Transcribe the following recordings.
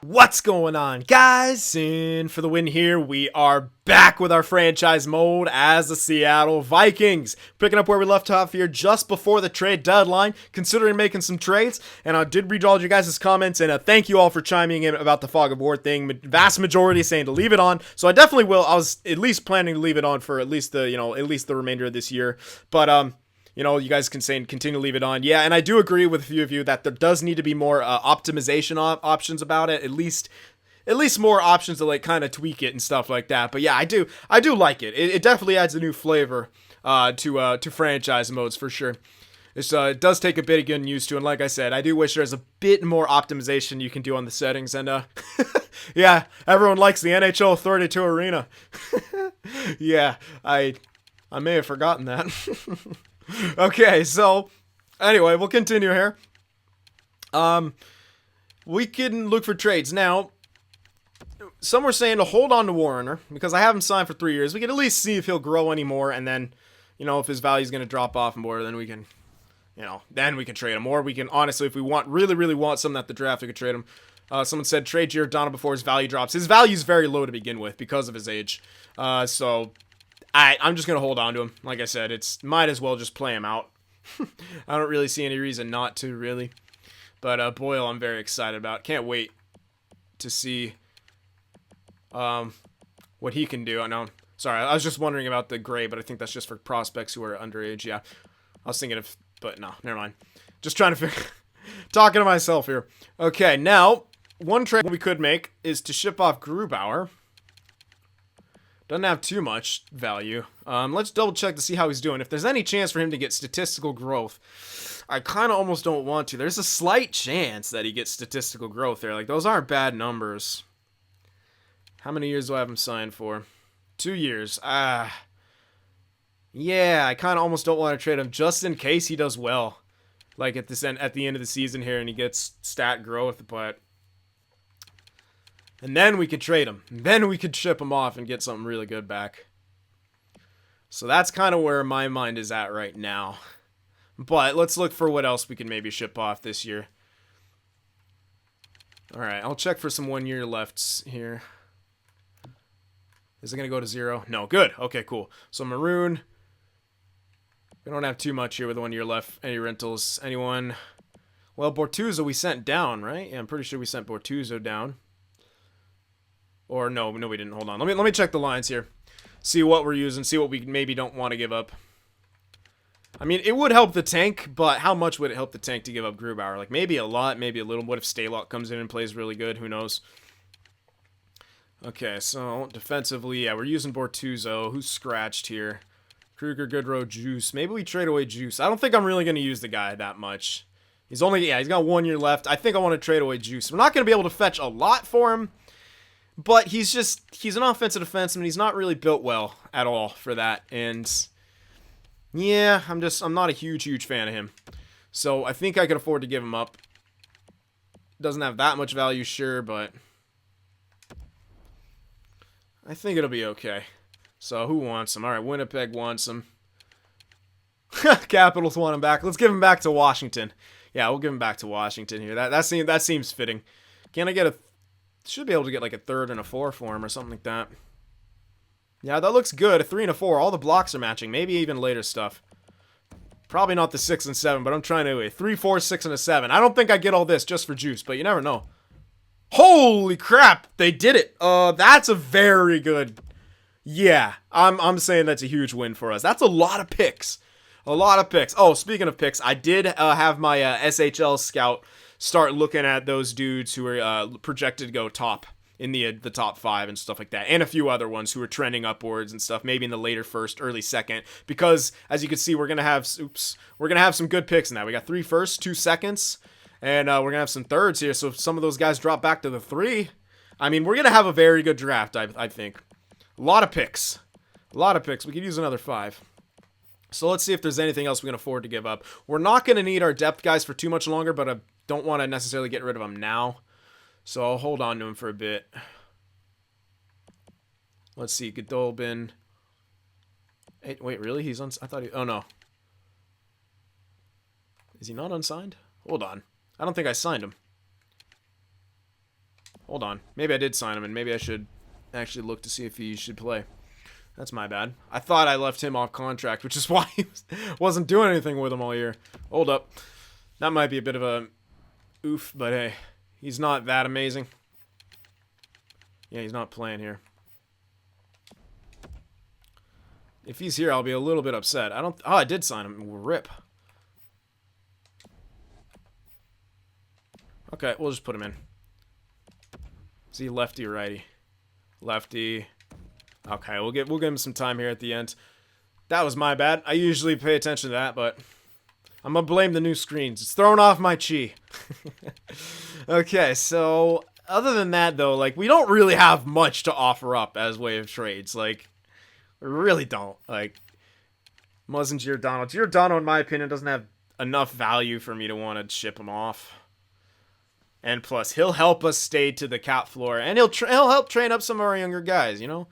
What's going on, guys? And for the win here, we are back with our franchise mode as the Seattle Vikings. Picking up where we left off here just before the trade deadline, considering making some trades. And I did read all your guys' comments, and thank you all for chiming in about the Fog of War thing. Vast majority saying to leave it on, so I definitely will. I was at least planning to leave it on for at least the remainder of this year. But you guys can say and continue to leave it on. Yeah, and I do agree with a few of you that there does need to be more optimization options about it. At least more options to like kind of tweak it and stuff like that. But yeah, I do like it. It definitely adds a new flavor to franchise modes for sure. It does take a bit of getting used to, and like I said, I do wish there's a bit more optimization you can do on the settings. And yeah, everyone likes the NHL 32 arena. Yeah, I may have forgotten that. Okay, so anyway, we'll continue here. We can look for trades. Now, some were saying to hold on to Warner because I have him signed for 3 years. We can at least see if he'll grow anymore, and then, if his value is going to drop off more, then we can, then we can trade him. Or we can, honestly, if we really want something at the draft, we could trade him. Someone said trade Giordano before his value drops. His value is very low to begin with because of his age. So I'm just going to hold on to him. Like I said, might as well just play him out. I don't really see any reason not to, really. But Boyle, I'm very excited about. Can't wait to see what he can do. I know. Sorry, I was just wondering about the gray, but I think that's just for prospects who are underage. Yeah, I was thinking of, but no, never mind. Just trying to figure. Talking to myself here. Okay, now, one trade we could make is to ship off Grubauer. Doesn't have too much value. Let's double check to see how he's doing. If there's any chance for him to get statistical growth, I kind of almost don't want to. There's a slight chance that he gets statistical growth there. Like, those aren't bad numbers. How many years do I have him signed for? 2 years. Yeah, I kind of almost don't want to trade him just in case he does well. Like, at the end of the season here and he gets stat growth, but... And then we could trade him. And then we could ship him off and get something really good back. So that's kind of where my mind is at right now. But let's look for what else we can maybe ship off this year. Alright, I'll check for some 1 year lefts here. Is it going to go to 0? No, good. Okay, cool. So Maroon. We don't have too much here with 1 year left. Any rentals? Anyone? Well, Bortuzzo we sent down, right? Yeah, I'm pretty sure we sent Bortuzzo down. Or no, we didn't. Hold on. Let me check the lines here. See what we're using. See what we maybe don't want to give up. I mean, it would help the tank, but how much would it help the tank to give up Grubauer? Like, maybe a lot, maybe a little. What if Stalock comes in and plays really good? Who knows? Okay, so defensively, yeah, we're using Bortuzzo. Who's scratched here? Kruger, Goodrow, Juice. Maybe we trade away Juice. I don't think I'm really going to use the guy that much. He's got 1 year left. I think I want to trade away Juice. We're not going to be able to fetch a lot for him. But he's an offensive defenseman. He's not really built well at all for that. And yeah, I'm not a huge fan of him. So I think I could afford to give him up. Doesn't have that much value, sure, but I think it'll be okay. So who wants him? All right, Winnipeg wants him. Capitals want him back. Let's give him back to Washington. Yeah, we'll give him back to Washington here. That seems fitting. Can I get a... Should be able to get like a 3rd and a 4 for him or something like that. Yeah, that looks good. A 3 and a 4. All the blocks are matching. Maybe even later stuff. Probably not the 6 and 7, but I'm trying to... 3, 4, 6, and a 7. I don't think I get all this just for Juice, but you never know. Holy crap! They did it! That's a very good... Yeah, I'm saying that's a huge win for us. That's a lot of picks. A lot of picks. Oh, speaking of picks, I did have my SHL scout start looking at those dudes who are projected to go top in the top 5 and stuff like that, and a few other ones who are trending upwards and stuff, maybe in the later first, early second, because as you can see, we're gonna have some good picks in that. We got 3 firsts, 2 seconds, and we're gonna have some thirds here. So if some of those guys drop back to the 3, I mean, we're gonna have a very good draft. I think a lot of picks. We could use another 5. So let's see if there's anything else we can afford to give up. We're not going to need our depth guys for too much longer, but I don't want to necessarily get rid of them now. So I'll hold on to him for a bit. Let's see. Godolbin. Hey, wait, really? He's I thought he... Oh, no. Is he not unsigned? Hold on. I don't think I signed him. Hold on. Maybe I did sign him, and maybe I should actually look to see if he should play. That's my bad. I thought I left him off contract, which is why he wasn't doing anything with him all year. Hold up. That might be a bit of a oof, but hey, he's not that amazing. Yeah, he's not playing here. If he's here, I'll be a little bit upset. Oh, I did sign him. Rip. Okay, we'll just put him in. Is he lefty or righty? Lefty. Okay, we'll give him some time here at the end. That was my bad. I usually pay attention to that, but I'm gonna blame the new screens. It's throwing off my chi. Okay, so other than that, though, like, we don't really have much to offer up as way of trades. Like, we really don't. Like, Muzzin, Giordano. Giordano, in my opinion, doesn't have enough value for me to want to ship him off. And plus, he'll help us stay to the cap floor, and he'll help train up some of our younger guys, you know?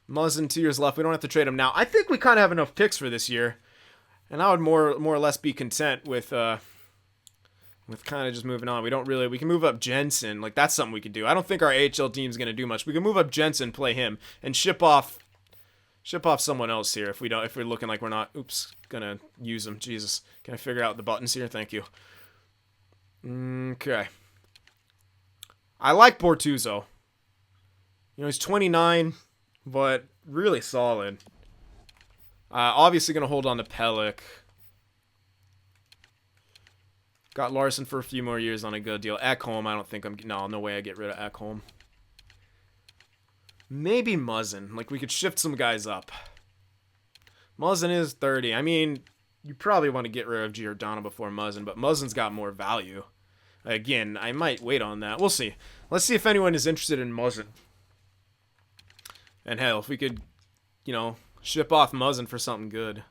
Muzzin, 2 years left. We don't have to trade him now. I think we kind of have enough picks for this year, and I would more or less be content with kind of just moving on. We can move up Jensen. Like, that's something we could do. I don't think our AHL team's going to do much. We can move up Jensen, play him, and ship off someone else here if we're looking like we're not, gonna use him. Jesus. Can I figure out the buttons here? Thank you. Okay. I like Bortuzzo. You know, he's 29, but really solid. Obviously going to hold on to Pellick. Got Larson for a few more years on a good deal. Ekholm, I don't think no way I get rid of Ekholm. Maybe Muzzin. Like, we could shift some guys up. Muzzin is 30. I mean, you probably want to get rid of Giordano before Muzzin, but Muzzin's got more value. Again, I might wait on that. We'll see. Let's see if anyone is interested in Muzzin. And hell, if we could, you know, ship off Muzzin for something good,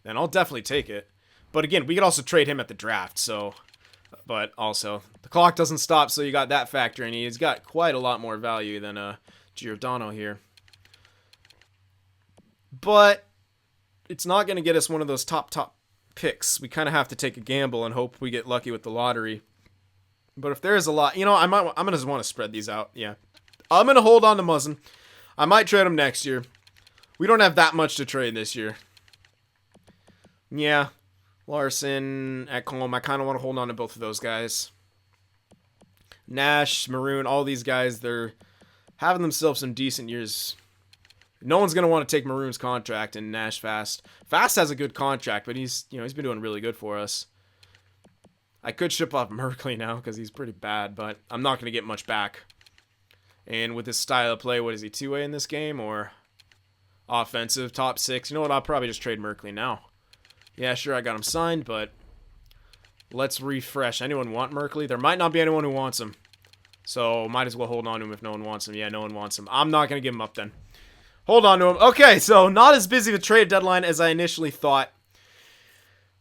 then I'll definitely take it. But again, we could also trade him at the draft, so... But also, the clock doesn't stop, so you got that factor in. He's got quite a lot more value than Giordano here. But it's not going to get us one of those top picks. We kind of have to take a gamble and hope we get lucky with the lottery. But if there's a lot, you know, I'm going to want to spread these out. Yeah. I'm going to hold on to Muzzin. I might trade him next year. We don't have that much to trade this year. Yeah. Larson, Ekholm, I kind of want to hold on to both of those guys. Nash, Maroon, all these guys, they're having themselves some decent years. No one's going to want to take Maroon's contract and Nash Fast. Fast has a good contract, but he's been doing really good for us. I could ship off Merkley now because he's pretty bad, but I'm not going to get much back. And with his style of play, what is he, 2A in this game or offensive, top 6? You know what, I'll probably just trade Merkley now. Yeah, sure, I got him signed, but let's refresh. Anyone want Merkley? There might not be anyone who wants him. So might as well hold on to him if no one wants him. Yeah, no one wants him. I'm not going to give him up then. Hold on to him. Okay, so not as busy with trade deadline as I initially thought.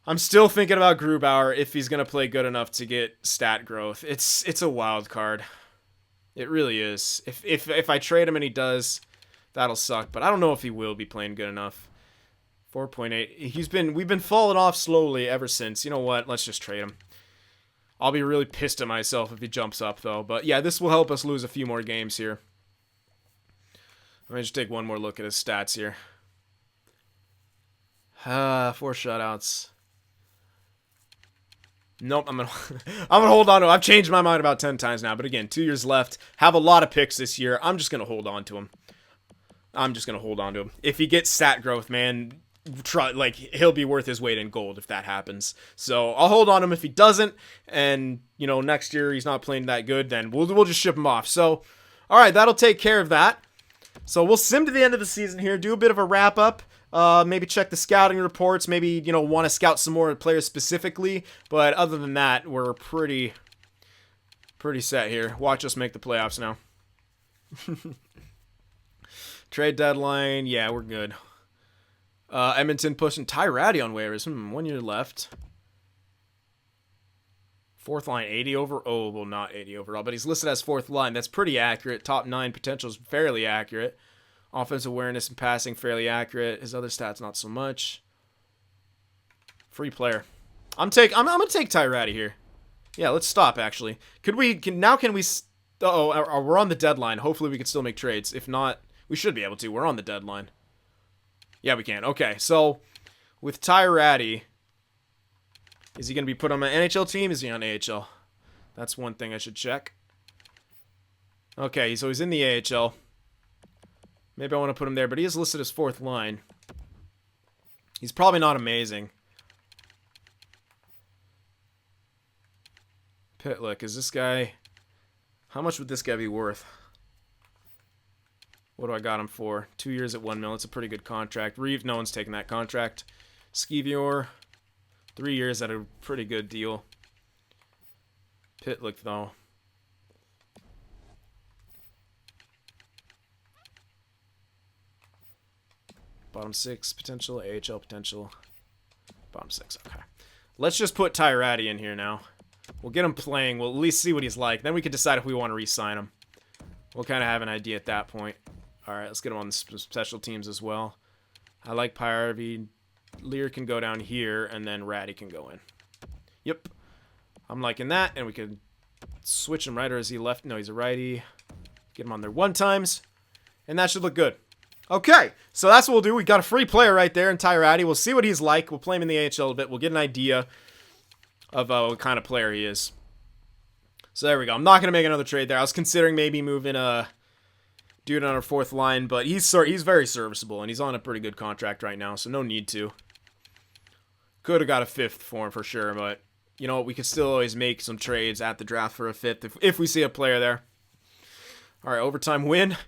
I'm still thinking about Grubauer if he's going to play good enough to get stat growth. It's a wild card. It really is. If I trade him and he does, that'll suck. But I don't know if he will be playing good enough. 4.8. We've been falling off slowly ever since. You know what? Let's just trade him. I'll be really pissed at myself if he jumps up though. But yeah, this will help us lose a few more games here. Let me just take one more look at his stats here. 4 shutouts. Nope, I'm gonna hold on to him. I've changed my mind about 10 times now, but again, 2 years left. Have a lot of picks this year. I'm just gonna hold on to him. If he gets stat growth, man, he'll be worth his weight in gold if that happens. So I'll hold on to him. If he doesn't, and next year he's not playing that good, then we'll just ship him off. So, all right, that'll take care of that. So we'll sim to the end of the season here, do a bit of a wrap up. Maybe check the scouting reports. Maybe, want to scout some more players specifically. But other than that, we're pretty set here. Watch us make the playoffs now. Trade deadline. Yeah, we're good. Edmonton pushing Ty Ratty on waivers. 1 year left. Fourth line, 80 over. Oh, well, not 80 overall, but he's listed as fourth line. That's pretty accurate. Top 9 potential is fairly accurate. Offensive awareness and passing, fairly accurate. His other stats, not so much. Free player. I'm gonna take Ty Ratty here. Yeah, let's stop. Actually, can we Uh-oh, we're on the deadline. Hopefully we can still make trades. If not, we should be able to. We're on the deadline. Yeah, we can. Okay, so with Ratty, is he going to be put on an NHL team? Is he on AHL? That's one thing I should check. Okay, so he's in the AHL. Maybe I want to put him there, but he is listed as 4th line. He's probably not amazing. Pitlick, is this guy... How much would this guy be worth? What do I got him for? 2 years at $1 million. It's a pretty good contract. Reeve, no one's taking that contract. Skeevior, 3 years at a pretty good deal. Pitlick, though. Bottom 6 potential, AHL potential. Bottom 6, okay. Let's just put Ratty in here now. We'll get him playing. We'll at least see what he's like. Then we can decide if we want to re-sign him. We'll kind of have an idea at that point. Alright, let's get him on the special teams as well. I like Pyarvi. Lear can go down here, and then Ratty can go in. Yep. I'm liking that, and we can switch him right, or is he left? No, he's a righty. Get him on there 1 times, and that should look good. Okay, so that's what we'll do. We got a free player right there in Ratty. We'll see what he's like. We'll play him in the AHL a bit. We'll get an idea of what kind of player he is. So there we go. I'm not going to make another trade there. I was considering maybe moving a dude on our 4th line, but he's very serviceable, and he's on a pretty good contract right now, so no need to. Could have got a 5th for him for sure, but you know what? We could still always make some trades at the draft for a 5th if we see a player there. All right, overtime win.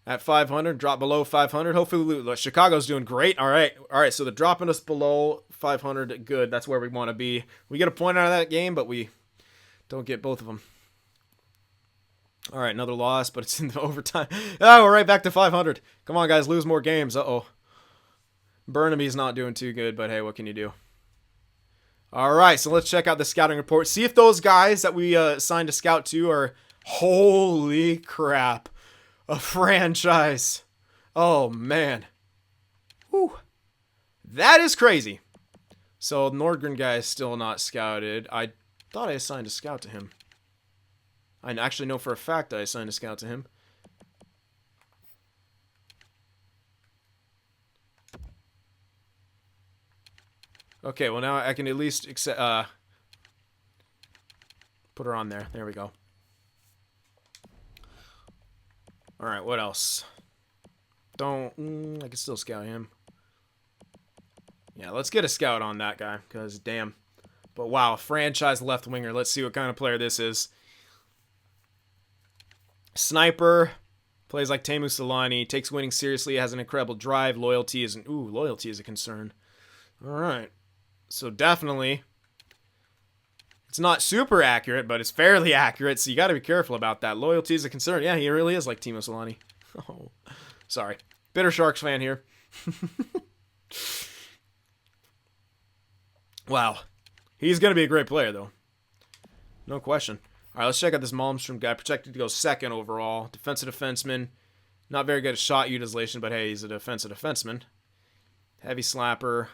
At 500, drop below 500. Hopefully, Chicago's doing great. All right, so they're dropping us below 500. Good, that's where we want to be. We get a point out of that game, but we don't get both of them. All right, another loss, but it's in the overtime. Oh, we're right back to 500. Come on, guys, lose more games. Uh-oh. Burnaby's not doing too good, but hey, what can you do? All right, so let's check out the scouting report. See if those guys that we signed a scout to are... Holy crap. A franchise. Oh, man. Whew. That is crazy. So, the Nordgren guy is still not scouted. I thought I assigned a scout to him. I actually know for a fact that I assigned a scout to him. Okay, well now I can at least put her on there. There we go. Alright, what else? I can still scout him. Yeah, let's get a scout on that guy, because damn. But wow, franchise left winger. Let's see what kind of player this is. Sniper. Plays like Teemu Selanne. Takes winning seriously. Has an incredible drive. Loyalty is a concern. Alright. So definitely... It's not super accurate, but it's fairly accurate, so you got to be careful about that. Loyalty is a concern. Yeah, he really is like Teemu Selanne. Oh, sorry. Bitter Sharks fan here. Wow. He's going to be a great player, though. No question. All right, let's check out this Malmstrom guy. Projected to go 2nd overall. Defensive defenseman. Not very good at shot utilization, but hey, he's a defensive defenseman. Heavy slapper.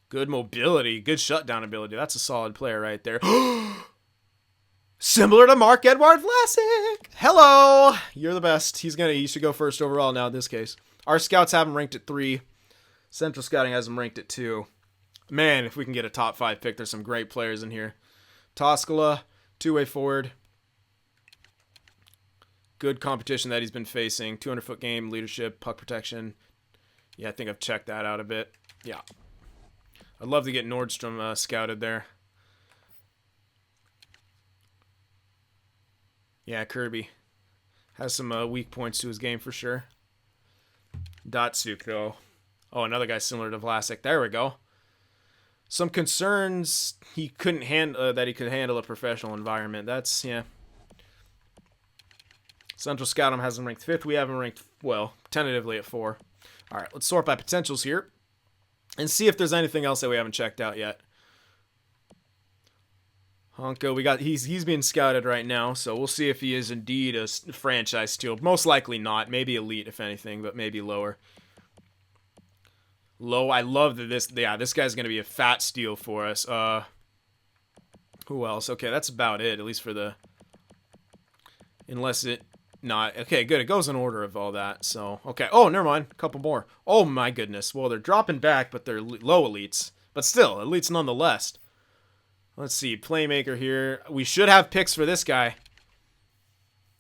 Good mobility, good shutdown ability. That's a solid player right there. Similar to Marc-Edouard Vlasic. Hello. You're the best. He should go 1st overall now in this case. Our scouts have him ranked at 3. Central Scouting has him ranked at 2. Man, if we can get a top 5 pick, there's some great players in here. Toskala, 2-way forward. Good competition that he's been facing. 200-foot game, leadership, puck protection. Yeah, I think I've checked that out a bit. Yeah. I'd love to get Nordstrom scouted there. Yeah, Kirby has some weak points to his game for sure. Datsuk, though. Oh, another guy similar to Vlasic. There we go. Some concerns he couldn't handle that he could handle a professional environment. That's yeah. Central Scout has him ranked 5th. We have him ranked tentatively at 4. All right, let's sort by potentials here. And see if there's anything else that we haven't checked out yet. Honko, he's being scouted right now, so we'll see if he is indeed a franchise steal. Most likely not. Maybe elite, if anything, but maybe lower. Low, I love that this guy's going to be a fat steal for us. Who else? Okay, that's about it, at least for the Unless it not. Okay, good. It goes in order of all that. So, okay. Oh, never mind. A couple more. Oh, my goodness. Well, they're dropping back, but they're low elites. But still, elites nonetheless. Let's see. Playmaker here. We should have picks for this guy.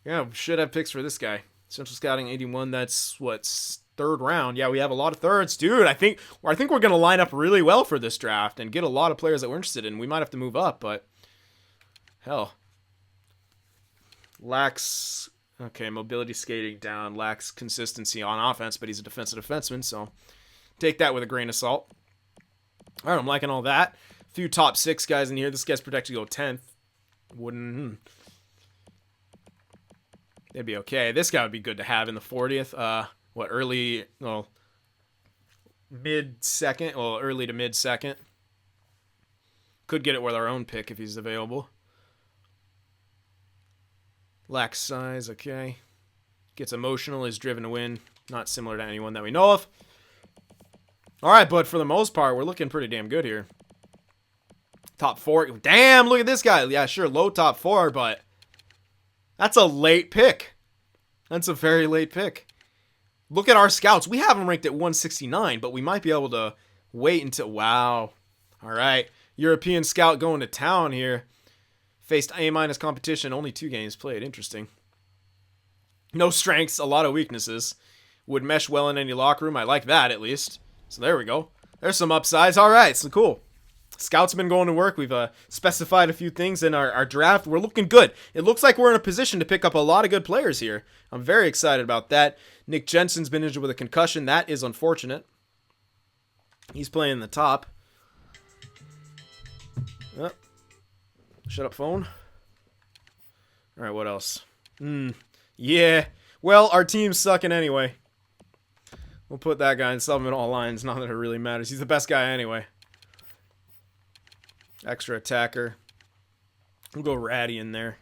Yeah, we should have picks for this guy. Central Scouting 81. That's what's third round. Yeah, we have a lot of thirds. Dude, I think we're going to line up really well for this draft and get a lot of players that we're interested in. We might have to move up, but hell. Lacks, okay, mobility skating down, lacks consistency on offense, but he's a defensive defenseman, so take that with a grain of salt. All right, I'm liking all that. A few top 6 guys in here. This guy's projected to go 10th. Wouldn't... It'd be okay. This guy would be good to have in the 40th. Early, well, mid-second, well, early to mid-second. Could get it with our own pick if he's available. Lacks size, okay. Gets emotional, is driven to win. Not similar to anyone that we know of. Alright, but for the most part, we're looking pretty damn good here. Top 4. Damn, look at this guy. Yeah, sure, low top 4, but that's a late pick. That's a very late pick. Look at our scouts. We have him ranked at 169, but we might be able to wait until... Wow. Alright. European scout going to town here. Faced A- competition, only 2 games played. Interesting. No strengths, a lot of weaknesses. Would mesh well in any locker room. I like that, at least. So there we go. There's some upsides. All right, so cool. Scouts have been going to work. We've specified a few things in our draft. We're looking good. It looks like we're in a position to pick up a lot of good players here. I'm very excited about that. Nick Jensen's been injured with a concussion. That is unfortunate. He's playing the top. Oh. Shut up, phone. All right, what else? Yeah. Well, our team's sucking anyway. We'll put that guy and sub him in all lines. Not that it really matters. He's the best guy anyway. Extra attacker. We'll go Ratty in there.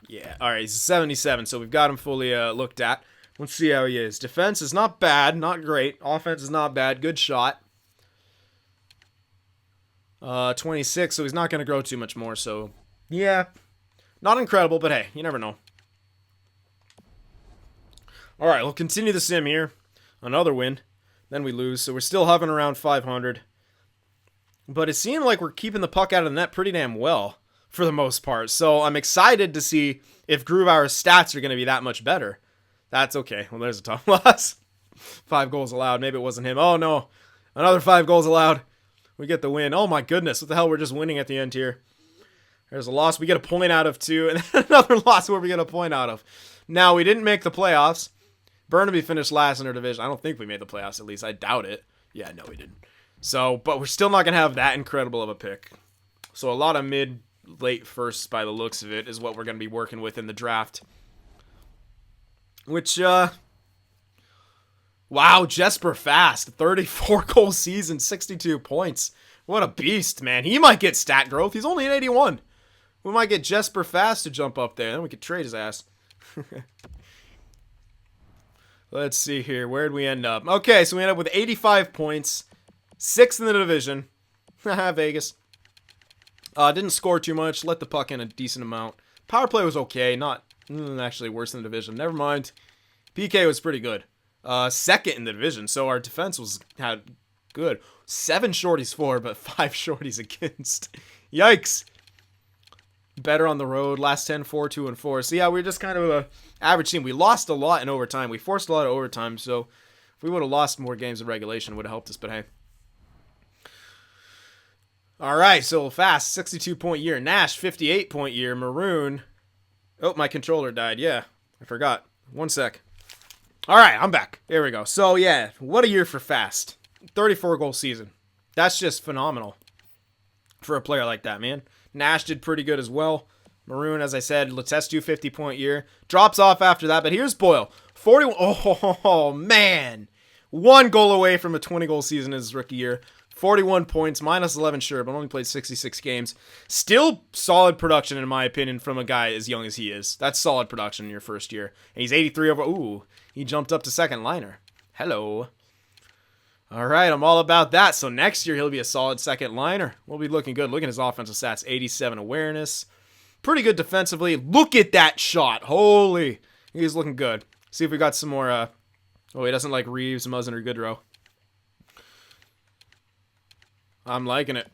Yeah. All right, he's a 77, so we've got him fully looked at. Let's see how he is. Defense is not bad, not great. Offense is not bad. Good shot. 26, so he's not going to grow too much more, so yeah. Not incredible, but hey, you never know. Alright, we'll continue the sim here. Another win. Then we lose, so we're still hovering around 500. But it seemed like we're keeping the puck out of the net pretty damn well, for the most part. So I'm excited to see if Grubauer's stats are going to be that much better. That's okay. Well, there's a tough loss. 5 goals allowed. Maybe it wasn't him. Oh, no. Another 5 goals allowed. We get the win. Oh, my goodness. What the hell? We're just winning at the end here. There's a loss. We get a point out of 2. And then another loss where we get a point out of. Now, we didn't make the playoffs. Burnaby finished last in our division. I don't think we made the playoffs, at least. I doubt it. Yeah, no, we didn't. So, but we're still not going to have that incredible of a pick. So, a lot of mid-late firsts by the looks of it is what we're going to be working with in the draft. Which, wow, Jesper Fast. 34-goal season, 62 points. What a beast, man. He might get stat growth. He's only an 81. We might get Jesper Fast to jump up there. Then we could trade his ass. Let's see here. Where'd we end up? Okay, so we end up with 85 points. 6th in the division. Vegas. Didn't score too much. Let the puck in a decent amount. Power play was okay. Not actually worse than the division. Never mind. PK was pretty good. 2nd in the division. So our defense had good. 7 shorties for, but 5 shorties against. Yikes. Better on the road. Last 10, 4, 2, and 4. So yeah, we're just kind of a average team. We lost a lot in overtime. We forced a lot of overtime. So if we would have lost more games in regulation, it would have helped us. But hey. All right, so Fast, 62-point year. Nash, 58-point year. Maroon. Oh, my controller died. Yeah, I forgot. 1 sec. All right, I'm back. There we go. So yeah, what a year for Fast. 34-goal season. That's just phenomenal for a player like that, man. Nash did pretty good as well. Maroon, as I said, Letestu, 50-point year. Drops off after that, but here's Boyle. 41. Oh, man. 1 goal away from a 20-goal season in his rookie year. 41 points, minus 11, sure, but only played 66 games. Still solid production, in my opinion, from a guy as young as he is. That's solid production in your first year. And he's 83 over... Ooh, he jumped up to second liner. Hello. All right, I'm all about that. So next year, he'll be a solid second liner. We'll be looking good. Look at his offensive stats. 87 awareness. Pretty good defensively. Look at that shot. Holy. He's looking good. See if we got some more. Oh, he doesn't like Reeves, Muzzin, or Goodrow. I'm liking it.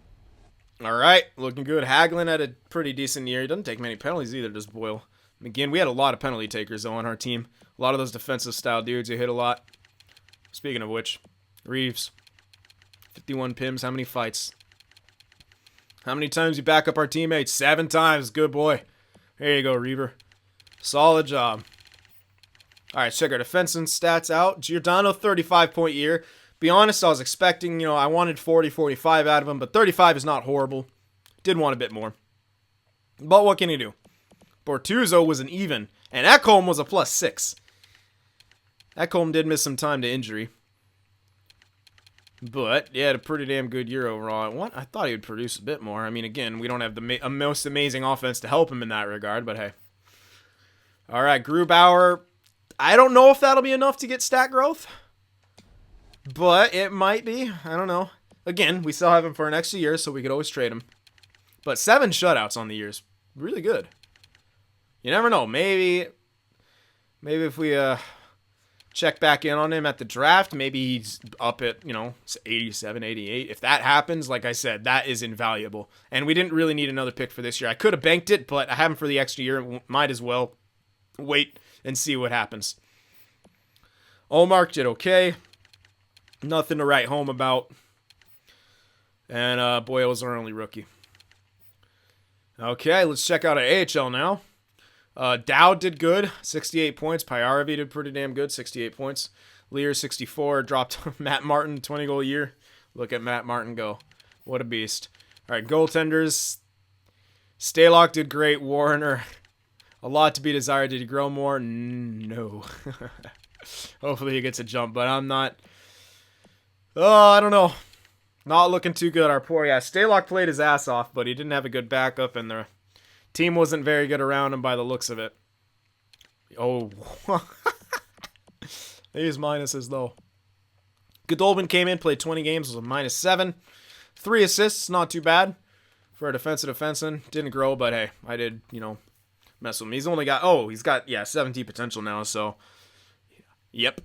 All right. Looking good. Hagelin had a pretty decent year. He doesn't take many penalties either, does Boyle. Again, we had a lot of penalty takers, though, on our team. A lot of those defensive style dudes who hit a lot. Speaking of which, Reeves. 51 pims. How many fights? How many times you back up our teammates? 7 times. Good boy. There you go, Reaver. Solid job. All right, check our defenseman stats out. Giordano, 35-point year. Be honest, I was expecting, I wanted 40, 45 out of him, but 35 is not horrible. Did want a bit more. But what can you do? Bortuzzo was an even, and Ekholm was a +6. Ekholm did miss some time to injury. But, yeah, had a pretty damn good year overall. I thought he would produce a bit more. I mean, again, we don't have the most amazing offense to help him in that regard, but hey. All right, Grubauer. I don't know if that'll be enough to get stat growth, but it might be. I don't know. Again, we still have him for an extra year, so we could always trade him. But 7 shutouts on the year is really good. You never know. Maybe if we check back in on him at the draft, maybe he's up at, 87, 88. If that happens, like I said, that is invaluable. And we didn't really need another pick for this year. I could have banked it, but I have him for the extra year. Might as well wait and see what happens. Olmark did okay. Nothing to write home about. And Boyle was our only rookie. Okay, let's check out our AHL now. Dowd did good, 68 points. Pyaravi did pretty damn good, 68 points. Lear, 64. Dropped Matt Martin, 20-goal year. Look at Matt Martin go. What a beast. All right, goaltenders. Stalock did great. Warner, a lot to be desired. Did he grow more? No. Hopefully he gets a jump, but I'm not. Oh, I don't know. Not looking too good. Our poor, Stalock played his ass off, but he didn't have a good backup, and the team wasn't very good around him by the looks of it. Oh. These minuses, though. Godolphin came in, played 20 games, was a -7. 3 assists, not too bad for a defensive defenseman. Didn't grow, but hey, I did, mess with him. He's only got, he's got, 17 potential now, so, yep.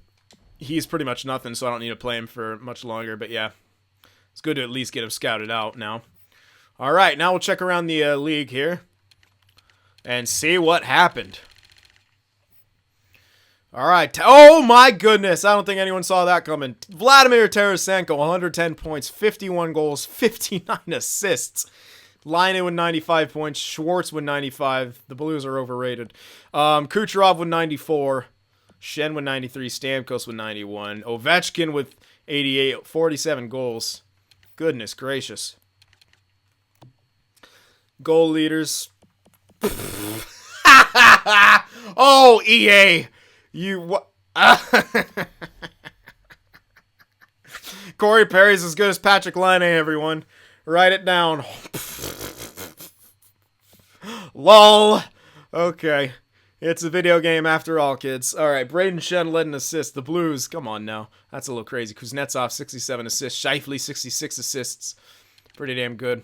He's pretty much nothing, so I don't need to play him for much longer, but yeah. It's good to at least get him scouted out now. All right, now we'll check around the league here and see what happened. All right. Oh, my goodness. I don't think anyone saw that coming. Vladimir Tarasenko, 110 points, 51 goals, 59 assists. Laine with 95 points. Schwartz with 95. The Blues are overrated. Kucherov with 94. Shen with 93. Stamkos with 91. Ovechkin with 88. 47 goals. Goodness gracious. Goal leaders. Oh, EA. You what? Corey Perry's as good as Patrick Laine, everyone. Write it down. LOL. Okay. It's a video game after all, kids. All right, Braden Shen led an assist. The Blues, come on now. That's a little crazy. Kuznetsov, 67 assists. Scheifele, 66 assists. Pretty damn good.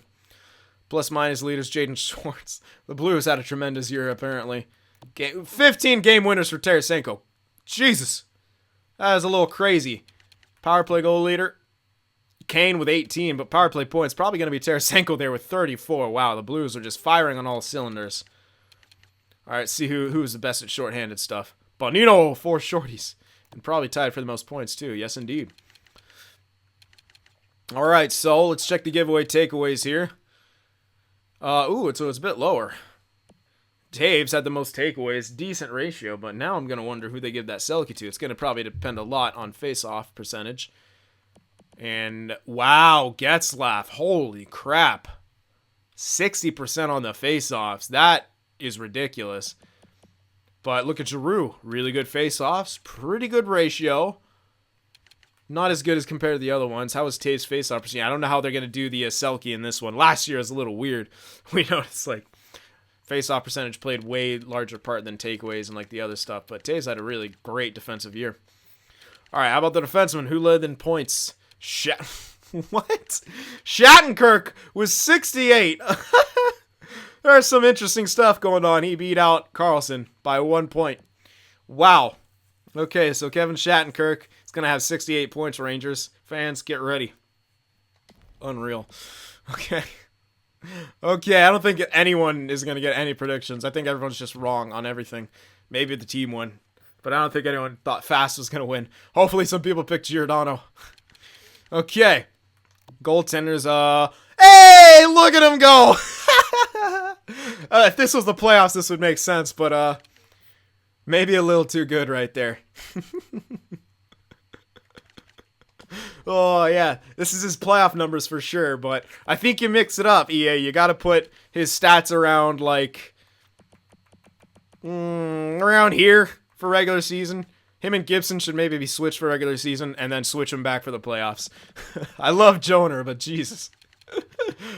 Plus minus leaders, Jaden Schwartz. The Blues had a tremendous year, apparently. 15 game winners for Tarasenko. Jesus. That is a little crazy. Power play goal leader, Kane with 18, but power play points probably going to be Tarasenko there with 34. Wow, the Blues are just firing on all cylinders. All right, see who's the best at shorthanded stuff. Bonino, 4 shorties. And probably tied for the most points, too. Yes, indeed. All right, so let's check the giveaway takeaways here. It's a bit lower. Taves had the most takeaways. Decent ratio, but now I'm going to wonder who they give that Selke to. It's going to probably depend a lot on face-off percentage. And, wow, Getzlaf. Holy crap. 60% on the face-offs. That is ridiculous. But look at Giroux. Really good face-offs. Pretty good ratio. Not as good as compared to the other ones. How was Taves face-off percentage? I don't know how they're going to do the Selke in this one. Last year was a little weird. We noticed, face-off percentage played way larger part than takeaways and, the other stuff. But Taves had a really great defensive year. All right, how about the defenseman? Who led in points? What? Shattenkirk was 68. There's some interesting stuff going on. He beat out Carlson by 1 point. Wow. Okay, so Kevin Shattenkirk is going to have 68 points, Rangers. Fans, get ready. Unreal. Okay. Okay, I don't think anyone is going to get any predictions. I think everyone's just wrong on everything. Maybe the team won, but I don't think anyone thought Fast was going to win. Hopefully some people picked Giordano. Okay. Goaltenders, hey, look at him go! If this was the playoffs, this would make sense, but maybe a little too good right there. Oh, yeah. This is his playoff numbers for sure, but I think you mix it up, EA. You got to put his stats around, like, around here for regular season. Him and Gibson should maybe be switched for regular season and then switch them back for the playoffs. I love Joner, but Jesus.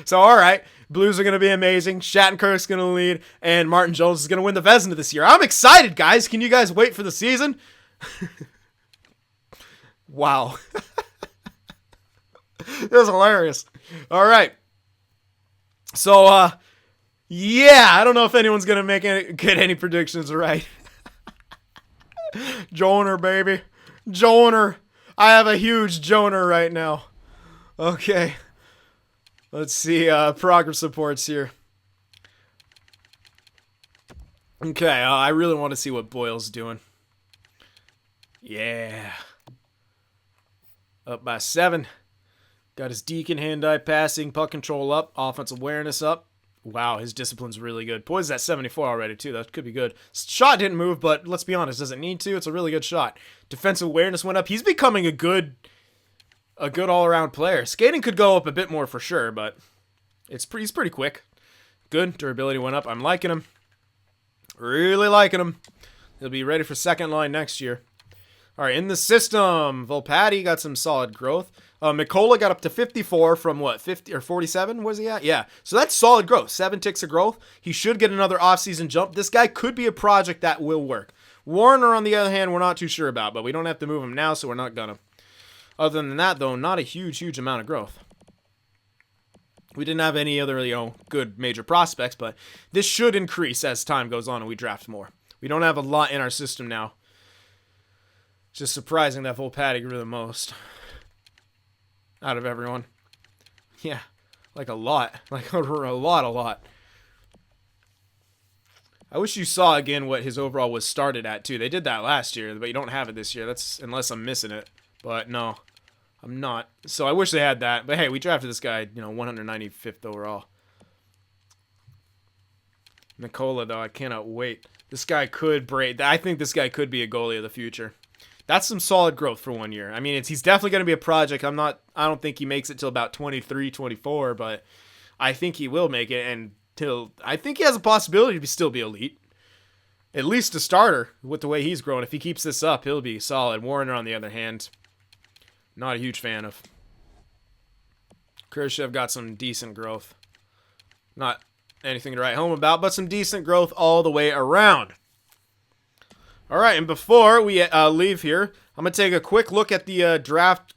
So, all right. Blues are going to be amazing. Shattenkirk's going to lead, and Martin Jones is going to win the Vezina this year. I'm excited, guys. Can you guys wait for the season? Wow. It was hilarious. All right. So, yeah, I don't know if anyone's going to get any predictions right. Joner, baby. Joner. I have a huge Joner right now. Okay. Let's see, progress reports here. Okay, I really want to see what Boyle's doing. Yeah. Up by 7. Got his Deacon hand-eye passing, puck control up, offensive awareness up. Wow, his discipline's really good. Poise at 74 already, too. That could be good. Shot didn't move, but let's be honest, does it need to? It's a really good shot. Defensive awareness went up. He's becoming a good all-around player. Skating could go up a bit more for sure, but he's pretty quick. Good. Durability went up. I'm liking him. Really liking him. He'll be ready for second line next year. All right, in the system, Volpatti got some solid growth. Mikola got up to 54 from what, 50 or 47 was he at? Yeah, so that's solid growth. 7 ticks of growth. He should get another offseason jump. This guy could be a project that will work. Warner, on the other hand, we're not too sure about, but we don't have to move him now, so we're not gonna. Other than that, though, not a huge amount of growth. We didn't have any other, good major prospects, but this should increase as time goes on and we draft more. We don't have a lot in our system now. It's just surprising that Volpatti grew the most out of everyone. Yeah, like a lot. Like a lot. I wish you saw again what his overall was started at, too. They did that last year, but you don't have it this year. That's unless I'm missing it. But no, I'm not. So I wish they had that. But hey, we drafted this guy, 195th overall. Mikola, though, I cannot wait. This guy could break. I think this guy could be a goalie of the future. That's some solid growth for 1 year. I mean, he's definitely going to be a project. I don't think he makes it till about 23, 24, but I think he will make it. And I think he has a possibility to still be elite. At least a starter with the way he's growing. If he keeps this up, he'll be solid. Warner, on the other hand, not a huge fan of. Khrushchev got some decent growth. Not anything to write home about, but some decent growth all the way around. All right, and before we leave here, I'm going to take a quick look at the draft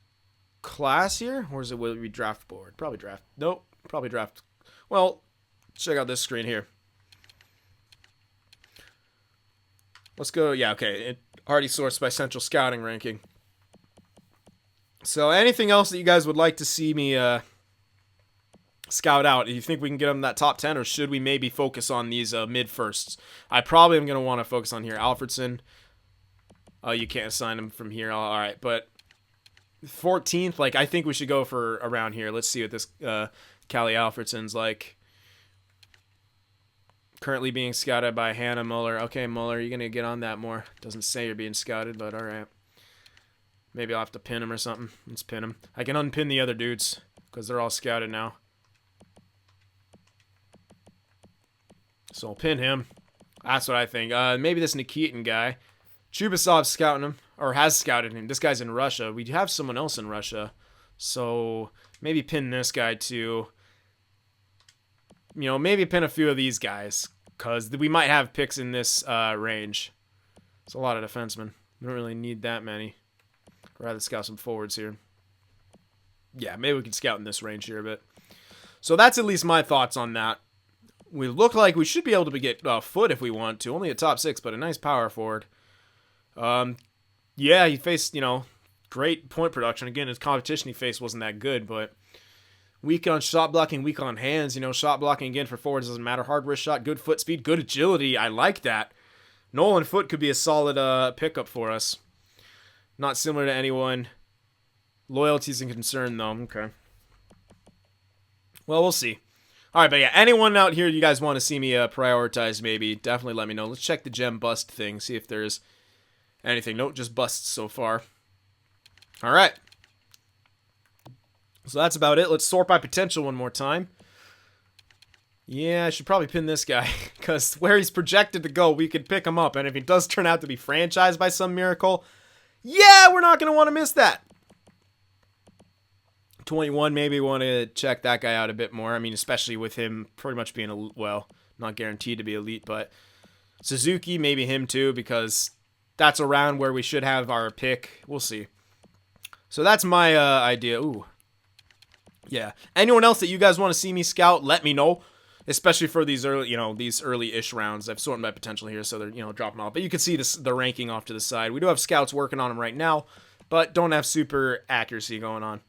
class here. Or is it, will it be draft board? Probably draft. Nope, probably draft. Well, check out this screen here. Let's go. Yeah, okay. Already sourced by Central Scouting Ranking. So anything else that you guys would like to see me scout out? Do you think we can get them in that top 10, or should we maybe focus on these mid-firsts? I probably am going to want to focus on here. Alfredson. Oh, you can't assign him from here. All right, but 14th, I think we should go for around here. Let's see what this Callie Alfredson's like. Currently being scouted by Hannah Muller. Okay, Muller, you're going to get on that more. Doesn't say you're being scouted, but all right. Maybe I'll have to pin him or something. Let's pin him. I can unpin the other dudes because they're all scouted now. So I'll pin him. That's what I think. Maybe this Nikitin guy. Chubasov's scouting him, or has scouted him. This guy's in Russia. We have someone else in Russia. So maybe pin this guy too. Maybe pin a few of these guys, because we might have picks in this range. It's a lot of defensemen. We don't really need that many. I'd rather scout some forwards here. Yeah, maybe we can scout in this range here a bit. So that's at least my thoughts on that. We look like we should be able to get Foot if we want to. Only a top 6, but a nice power forward. Yeah, he faced, great point production. Again, his competition he faced wasn't that good, but weak on shot blocking, weak on hands. Shot blocking, again, for forwards doesn't matter. Hard wrist shot, good foot speed, good agility. I like that. Nolan Foot could be a solid pickup for us. Not similar to anyone. Loyalties and concern, though. Okay. Well, we'll see. All right, but yeah, anyone out here you guys want to see me prioritize, maybe, definitely let me know. Let's check the gem bust thing, see if there's anything. Nope, just busts so far. All right. So that's about it. Let's sort by potential one more time. Yeah, I should probably pin this guy, because where he's projected to go, we could pick him up. And if he does turn out to be franchised by some miracle, yeah, we're not going to want to miss that. 21, maybe want to check that guy out a bit more. I mean, especially with him pretty much being, well, not guaranteed to be elite, but Suzuki, maybe him too, because that's around where we should have our pick. We'll see. So that's my idea. Ooh. Yeah. Anyone else that you guys want to see me scout, let me know. Especially for these early, these early-ish rounds. I've sorted by potential here, so they're, dropping off. But you can see this, the ranking off to the side. We do have scouts working on them right now, but don't have super accuracy going on.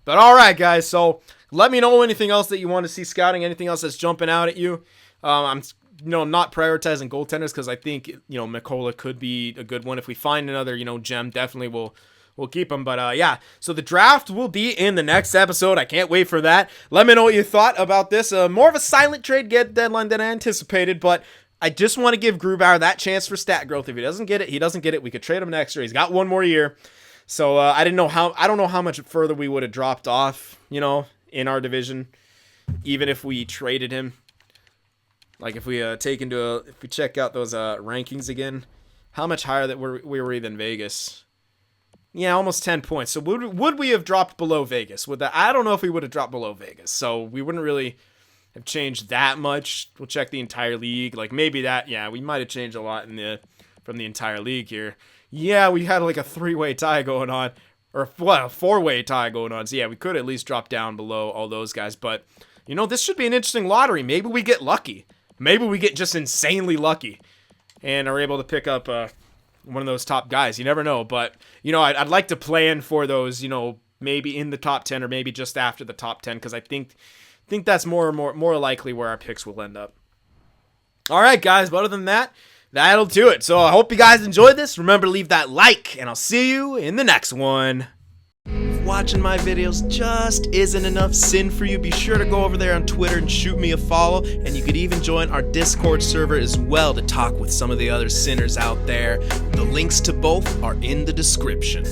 But all right, guys, so let me know anything else that you want to see scouting, anything else that's jumping out at you. I'm not prioritizing goaltenders because I think, Mikola could be a good one. If we find another, gem, definitely we'll keep him. But yeah, so the draft will be in the next episode. I can't wait for that. Let me know what you thought about this. More of a silent trade deadline than I anticipated, but I just want to give Grubauer that chance for stat growth. If he doesn't get it, he doesn't get it. We could trade him next year. He's got one more year. So I don't know how much further we would have dropped off, in our division, even if we traded him. Like if we if we check out those rankings again, how much higher that we were than Vegas? Yeah, almost 10 points. So would we have dropped below Vegas? I don't know if we would have dropped below Vegas. So we wouldn't really have changed that much. We'll check the entire league. Like maybe that, yeah, we might have changed a lot from the entire league here. Yeah, we had like a 3-way tie going on, or what, a 4-way tie going on. So yeah, we could at least drop down below all those guys. But, this should be an interesting lottery. Maybe we get lucky. Maybe we get just insanely lucky and are able to pick up one of those top guys. You never know. But, I'd like to plan for those, maybe in the top 10 or maybe just after the top 10, because I think that's more likely where our picks will end up. All right, guys. But other than that, that'll do it. So I hope you guys enjoyed this. Remember to leave that like, and I'll see you in the next one. If watching my videos just isn't enough sin for you, be sure to go over there on Twitter and shoot me a follow. And you could even join our Discord server as well to talk with some of the other sinners out there. The links to both are in the description.